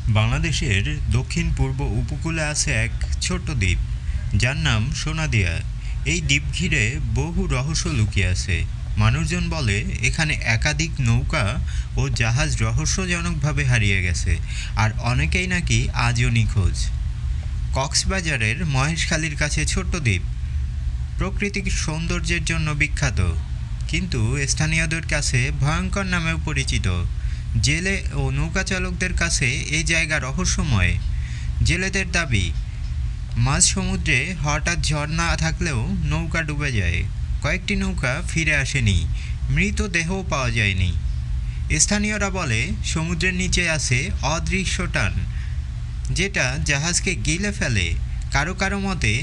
বাংলাদেশের দক্ষিণ পূর্ব উপকূলে আছে এক ছোট্ট দ্বীপ, যার নাম সোনাদিয়া। এই দ্বীপ ঘিরে বহু রহস্য লুকিয়ে আছে। মানুষজন বলে এখানে একাধিক নৌকা ও জাহাজ রহস্যজনকভাবে হারিয়ে গেছে, আর অনেকেই নাকি আজও নিখোঁজ। কক্সবাজারের মহেশখালীর কাছে ছোট্ট দ্বীপ প্রাকৃতিক সৌন্দর্যের জন্য বিখ্যাত, কিন্তু স্থানীয়দের কাছে ভয়ঙ্কর নামেও পরিচিত। জেলে ও নৌকা চালকদের কাছে এই জায়গা রহস্যময়। জেলেদের দাবি, মাঝ সমুদ্রে হঠাৎ ঝড় থাকলেও নৌকা ডুবে যায়। কয়েকটি নৌকা ফিরে আসেনি, মৃতদেহও পাওয়া যায়নি। স্থানীয়রা বলে সমুদ্রের নিচে আছে অদৃশ্য টান, যেটা জাহাজকে গিলে ফেলে। কারো কারো মতে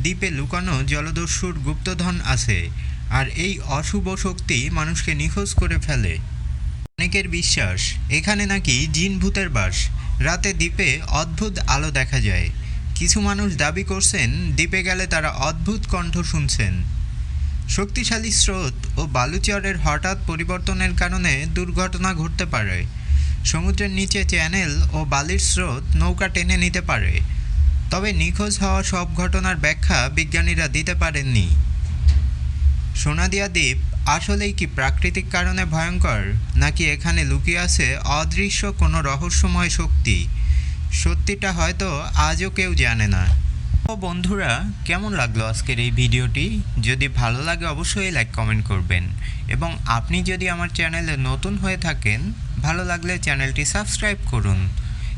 দ্বীপে লুকানো জলদস্যুর গুপ্তধন আছে, আর এই অশুভ শক্তি মানুষকে নিখোঁজ করে ফেলে। অনেকের বিশ্বাস এখানে নাকি জিন ভূতের বাস। রাতে দ্বীপে অদ্ভুত আলো দেখা যায়। কিছু মানুষ দাবি করছেন দ্বীপে গেলে তারা অদ্ভুত কণ্ঠ শুনছেন। শক্তিশালী স্রোত ও বালুচরের হঠাৎ পরিবর্তনের কারণে দুর্ঘটনা ঘটতে পারে। সমুদ্রের নিচে চ্যানেল ও বালির স্রোত নৌকা টেনে নিতে পারে। তবে নিখোঁজ হওয়া সব ঘটনার ব্যাখ্যা বিজ্ঞানীরা দিতে পারেননি। সোনাদিয়া দ্বীপ আসলেই কি প্রাকৃতিক কারণে ভয়ঙ্কর, নাকি এখানে লুকিয়ে আছে অদৃশ্য কোনো রহস্যময় শক্তি? সত্যিটা হয়তো আজও কেউ জানে না। তো বন্ধুরা, কেমন লাগলো আজকের এই ভিডিওটি? যদি ভালো লাগে অবশ্যই লাইক কমেন্ট করবেন, এবং আপনি যদি আমার চ্যানেলে নতুন হয়ে থাকেন, ভালো লাগলে চ্যানেলটি সাবস্ক্রাইব করুন,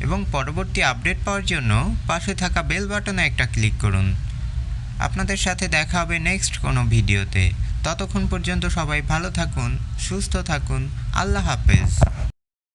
এবং পরবর্তী আপডেট পাওয়ার জন্য পাশে থাকা বেল বাটনে একটা ক্লিক করুন। আপনাদের সাথে দেখা হবে নেক্সট কোনো ভিডিওতে। ততক্ষণ পর্যন্ত সবাই ভালো থাকুন, সুস্থ থাকুন। আল্লাহ হাফেজ।